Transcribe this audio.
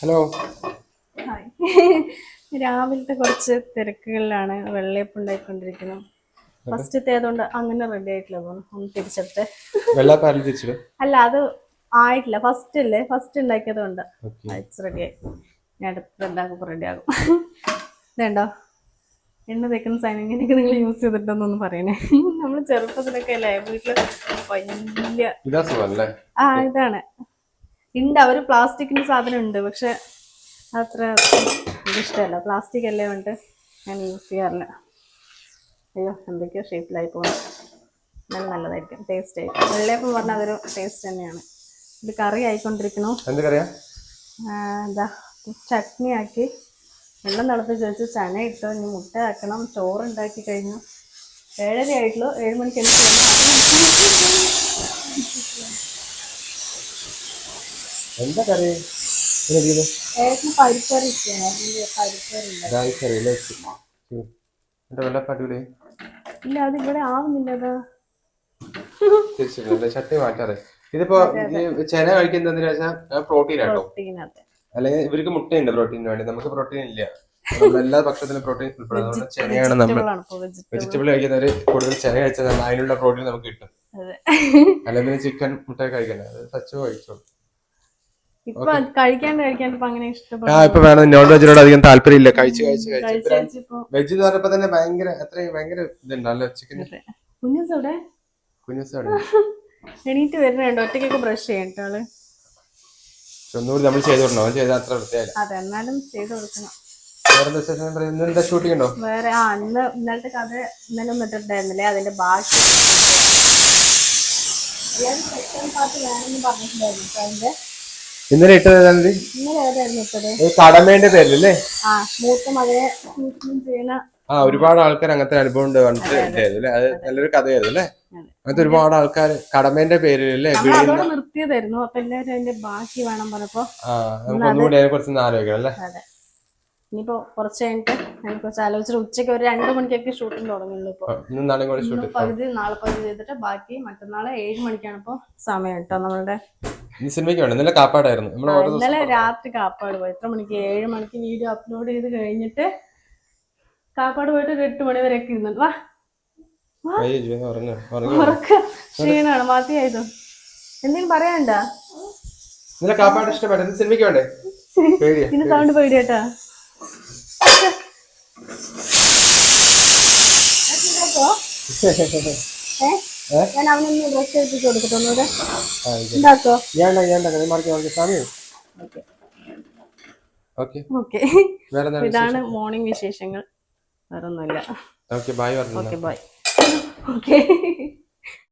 Hello. Hi. രാവിലത്തെ കുറച്ച് തിരക്കുകളിലാണ്. വെള്ളയപ്പം ഉണ്ടായിക്കൊണ്ടിരിക്കുന്നു. ഫസ്റ്റത്തേതുകൊണ്ട് അങ്ങനെ റെഡി ആയിട്ടില്ല തോന്നുന്നു. ഒന്ന് തിരിച്ചെടുത്ത്. വെള്ളാപ്പാരിൽ തിരിച്ചിടും. അല്ല, അത് ആയിട്ടില്ല. ഫസ്റ്റ് അല്ലേ, ഫസ്റ്റ് ഉണ്ടാക്കിയത് കൊണ്ട് ഇറ്റ്സ് റെഡിയായി. ഞാൻ അടുത്ത് ഉണ്ടാക്കുമ്പോൾ റെഡിയാകും. ഇതുണ്ടോ എണ്ണ തേക്കുന്ന സാധനം ഇങ്ങനെയൊക്കെ നിങ്ങൾ യൂസ് ചെയ്തിട്ടുണ്ടെന്നൊന്ന് പറയണേ. നമ്മൾ ചെറുപ്പത്തിലൊക്കെ അല്ലേ വീട്ടില് വലിയ ഇതാണ് ഉണ്ട്. അവർ പ്ലാസ്റ്റിക്കിന്റെ സാധനം ഉണ്ട്, പക്ഷെ അത്ര ഇഷ്ടമല്ല. പ്ലാസ്റ്റിക് അല്ലേ കൊണ്ട് ഞാൻ യൂസ് ചെയ്യാറില്ല. അയ്യോ, എന്തൊക്കെയോ ഷേപ്പിലായി പോകുന്നു. നല്ല നല്ലതായിരിക്കും, ടേസ്റ്റ് ആയിരിക്കും. വെള്ളയപ്പം പറഞ്ഞാൽ അതൊരു ടേസ്റ്റ് തന്നെയാണ്. ഇത് കറി ആയിക്കൊണ്ടിരിക്കണു. എന്താ ചട്നി ആക്കി വെള്ളം തിളപ്പിച്ച് വെച്ച് ചന ഇട്ടു. ഇനി മുട്ട ആക്കണം. ചോറുണ്ടാക്കി കഴിഞ്ഞു. 7:30 ആയിട്ടുള്ളൂ. 7 മണിക്ക് എന്താ കറി? പരിക്കറി ഇല്ല, അത് ഇവിടെ ആവുന്നില്ല. ചട്നി മാറ്റാറ്. ഇതിപ്പോ ചെന കഴിക്കുന്നതിന് പ്രോട്ടീൻ ആട്ടോ. അല്ലെങ്കിൽ ഇവർക്ക് മുട്ടയുണ്ട് പ്രോട്ടീന് വേണ്ടി, നമുക്ക് പ്രോട്ടീൻ ഇല്ല. എല്ലാ ഭക്ഷണത്തിലും പ്രോട്ടീൻ ഉൾപ്പെടുന്നത് ചെനയാണ്. നമ്മൾ വെജിറ്റബിൾ കഴിക്കുന്നവര് കൂടുതൽ ചെന കഴിച്ചാൽ അതിനുള്ള പ്രോട്ടീൻ നമുക്ക് കിട്ടും. അല്ലെങ്കിൽ ചിക്കൻ മുട്ട കഴിക്കുന്നത് സച്ചു കഴിച്ചോളൂ. ഇപ്പൊ അങ്ങനെ ഇഷ്ടപ്പെടും. ഇപ്പൊ വേണം. നോൺ വെജിനോട് അധികം താല്പര്യം ഇല്ല. കഴിച്ച് വെജ് എന്ന് പറഞ്ഞപ്പോ തന്നെ ഭയങ്കര ഇതുണ്ടല്ലോ ചിക്കൻ. കുഞ്ഞൂസോടെ എണീറ്റ് വരുന്നുണ്ട്. ഒറ്റയ്ക്കൊക്കെ ബ്രഷ് ചെയ്യട്ടോ ആള്. ഒന്നുകൂടി നമ്മൾ ചെയ്ത് കൊടുക്കണം. അവൻ ചെയ്ത അത്ര വൃത്തിയായില്ല. അതെ, എന്നാലും ചെയ്ത് കൊടുക്കണം. വേറെ ഷൂട്ടിംഗ് ഉണ്ടോ? വേറെ ഇന്നലത്തെ കഥ ഇന്നലെ ഒന്നും ഇട്ടിട്ടുണ്ടായിരുന്നില്ലേ, അതിന്റെ ബാക്കി വേണമെന്ന് പറഞ്ഞിട്ടുണ്ടായിരുന്നു. അതിന്റെ ഇന്നലെ ഇട്ടത് ഇന്നലെ ഏതായിരുന്നു ഇട്ടത്? കടമേന്റെ പേരിലല്ലേ? മൂത്ത മകനെ ചെയ്യുന്ന ഒരുപാട് ആൾക്കാർ അങ്ങനത്തെ അനുഭവം ഉണ്ട് പറഞ്ഞിട്ട്. അത് നല്ലൊരു കഥയായിരുന്നു അല്ലേ? അങ്ങനത്തെ ഒരുപാട് ആൾക്കാർ കടമേന്റെ പേരിലല്ലേ നിർത്തിയതായിരുന്നു. അപ്പൊ എല്ലാവരും അതിന്റെ ബാക്കി വേണം പറഞ്ഞപ്പോ നമുക്ക് ഒന്നുകൂടി അതിനെ കുറിച്ച് ആലോചിക്കണം അല്ലേ? ഇനിയിപ്പോ കുറച്ച് കഴിഞ്ഞിട്ട് അതിനെ കുറിച്ച് ആലോചിച്ചിട്ട് ഉച്ചയ്ക്ക് ഒരു 2 മണിക്കൊക്കെ ഷൂട്ടിംഗ് തുടങ്ങുള്ളൂ. ഇപ്പൊ പകുതി നാളെ പകുതി ചെയ്തിട്ട് ബാക്കി മറ്റന്നാളെ 7 മണിക്കാണ് ഇപ്പൊ സമയം കേട്ടോ. നമ്മളുടെ സിനിമയ്ക്ക് വേണം. ഇന്നലെ കാപ്പാടായിരുന്നു. ഇന്നലെ രാത്രി കാപ്പാട് പോയി. എത്ര മണിക്ക്? 7 മണിക്ക് വീഡിയോ അപ്ലോഡ് ചെയ്ത് കഴിഞ്ഞിട്ട് കാപ്പാട് പോയിട്ട് 8 മണി വരെയൊക്കെ ഇരുന്നു. ക്ഷീണാണ്, മതിയായത്. എന്തെങ്കിലും പറയാണ്ടാ? കാപ്പാട് ഇഷ്ടപ്പെട്ടു. സിനിമയ്ക്ക് വേണ്ടേ? പിന്നെ സൗണ്ട് പേടിയാട്ടാ. ഞാൻ അവനൊന്ന് ബ്രഷ് ചെയ്യിപ്പിച്ച് കൊടുക്കട്ടെ ഒന്നുകൂടെ. ഉണ്ടാക്കോ? ഇതാണ് മോർണിംഗ് വിശേഷങ്ങൾ. വേറെ ഒന്നുമില്ല. Okay bye. ഓക്കെ.